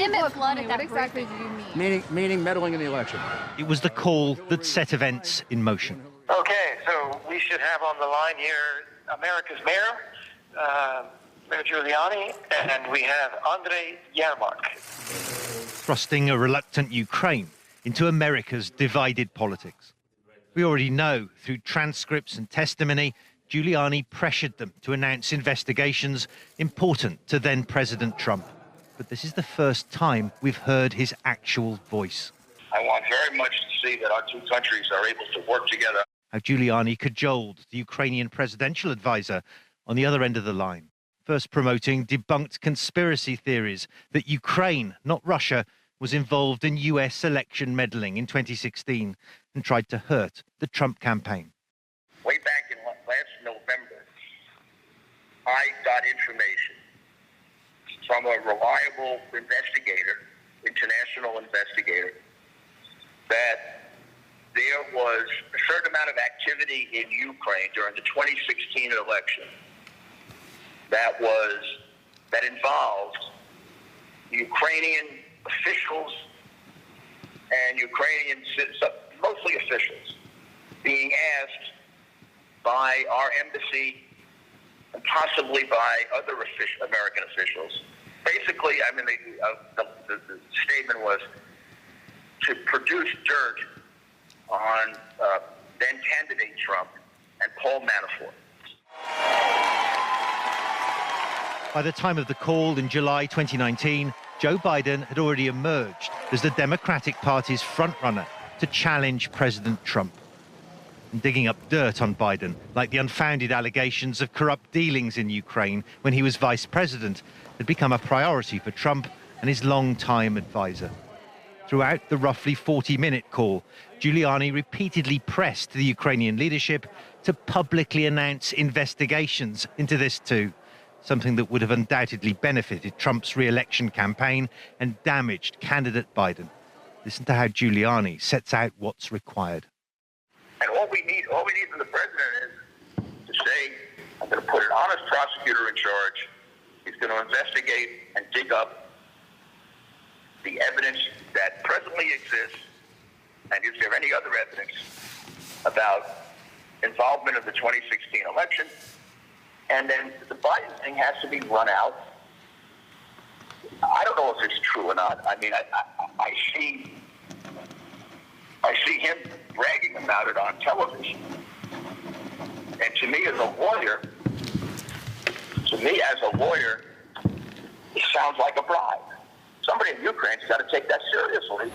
legitimate flood at that What exactly do you mean? Meaning meddling in the election. It was the call that set events in motion. Okay, so we should have on the line here America's mayor, Mayor Giuliani, and we have Andrei Yermak. Thrusting a reluctant Ukraine into America's divided politics. We already know through transcripts and testimony, Giuliani pressured them to announce investigations important to then President Trump. But this is the first time we've heard his actual voice. I want very much to see that our two countries are able to work together. How Giuliani cajoled the Ukrainian presidential advisor on the other end of the line, first promoting debunked conspiracy theories that Ukraine, not Russia, was involved in US election meddling in 2016 and tried to hurt the Trump campaign. Way back in last November, I got information from a reliable investigator, international investigator, that there was a certain amount of activity in Ukraine during the 2016 election that involved Ukrainian officials and Ukrainian, mostly officials, being asked by our embassy and possibly by other American officials. Basically, I mean, the statement was to produce dirt on then candidate Trump and Paul Manafort. By the time of the call in July 2019, Joe Biden had already emerged as the Democratic Party's frontrunner to challenge President Trump. And digging up dirt on Biden, like the unfounded allegations of corrupt dealings in Ukraine when he was vice president, had become a priority for Trump and his long-time advisor. Throughout the roughly 40-minute call, Giuliani repeatedly pressed the Ukrainian leadership to publicly announce investigations into this too, something that would have undoubtedly benefited Trump's re-election campaign and damaged candidate Biden. Listen to how Giuliani sets out what's required. And all we need from the president is to say, I'm going to put an honest prosecutor in charge. He's going to investigate and dig up the evidence that presently exists, and is there any other evidence about involvement of the 2016 election? And then the Biden thing has to be run out. I don't know if it's true or not. I mean, I see him bragging about it on television. And to me as a lawyer, it sounds like a bribe. Somebody in Ukraine's got to take that seriously.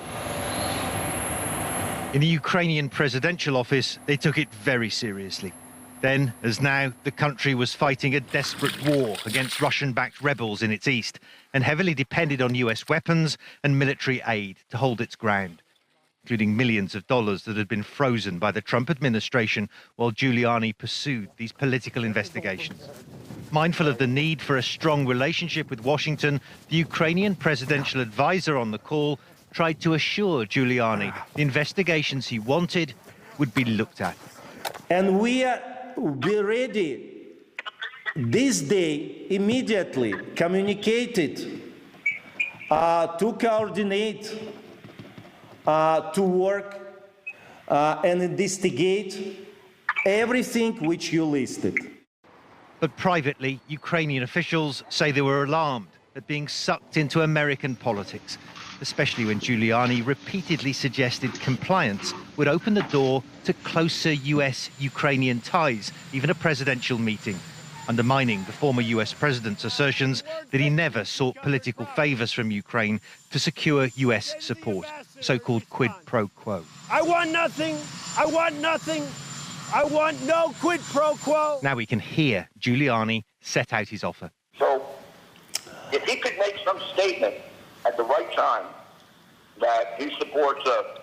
In the Ukrainian presidential office, they took it very seriously. Then, as now, the country was fighting a desperate war against Russian-backed rebels in its east and heavily depended on US weapons and military aid to hold its ground, including millions of dollars that had been frozen by the Trump administration while Giuliani pursued these political investigations. Mindful of the need for a strong relationship with Washington, the Ukrainian presidential advisor on the call tried to assure Giuliani the investigations he wanted would be looked at. And we are ready this day immediately communicated to coordinate, to work and investigate everything which you listed. But privately, Ukrainian officials say they were alarmed at being sucked into American politics, especially when Giuliani repeatedly suggested compliance would open the door to closer US-Ukrainian ties, even a presidential meeting, undermining the former US president's assertions that he never sought political favors from Ukraine to secure US support, so-called quid pro quo. I want nothing. I want nothing. I want no quid pro quo. Now we can hear Giuliani set out his offer. So if he could make some statement at the right time that he supports a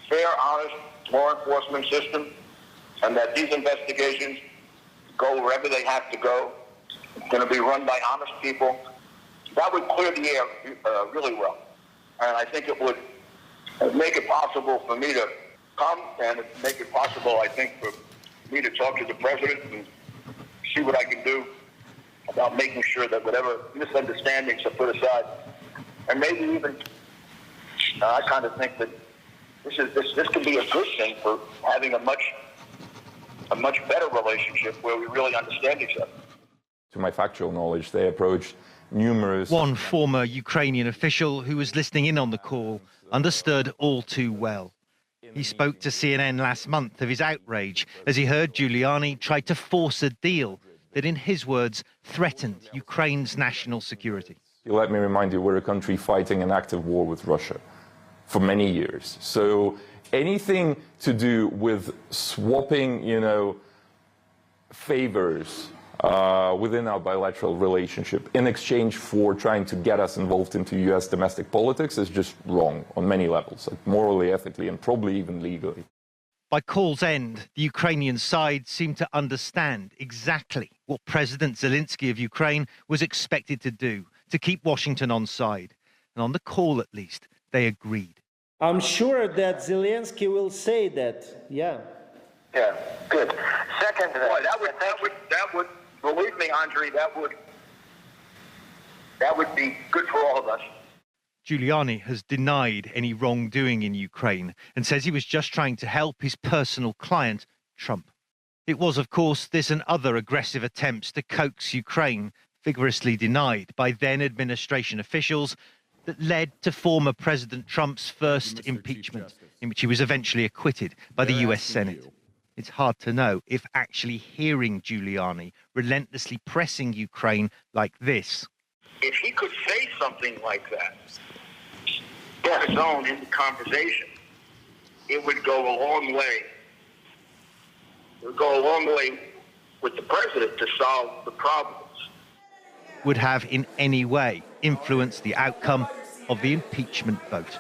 fair, honest law enforcement system and that these investigations go wherever they have to go, it's going to be run by honest people, that would clear the air really well. And I think it would make it possible for me to come and make it possible, I think, for me to talk to the president and see what I can do about making sure that whatever misunderstandings are put aside And maybe even, I kind of think that this could be a good thing for having a much better relationship where we really understand each other. To my factual knowledge, they approached numerous... One former Ukrainian official who was listening in on the call understood all too well. He spoke to CNN last month of his outrage as he heard Giuliani try to force a deal that, in his words, threatened Ukraine's national security. Let me remind you, we're a country fighting an active war with Russia for many years. So anything to do with swapping, favors within our bilateral relationship in exchange for trying to get us involved into U.S. domestic politics is just wrong on many levels, like morally, ethically, and probably even legally. By call's end, the Ukrainian side seemed to understand exactly what President Zelensky of Ukraine was expected to do to keep Washington on side. And on the call, at least, they agreed. I'm sure that Zelensky will say that, yeah. Yeah, good. Second, that would, believe me, Andre, that would be good for all of us. Giuliani has denied any wrongdoing in Ukraine and says he was just trying to help his personal client, Trump. It was, of course, this and other aggressive attempts to coax Ukraine, vigorously denied by then administration officials, that led to former President Trump's first impeachment, in which he was eventually acquitted by the US Senate. It's hard to know if actually hearing Giuliani relentlessly pressing Ukraine like this. If he could say something like that, on his own in the conversation, it would go a long way. It would go a long way with the president to solve the problems. Would have in any way influenced the outcome of the impeachment vote.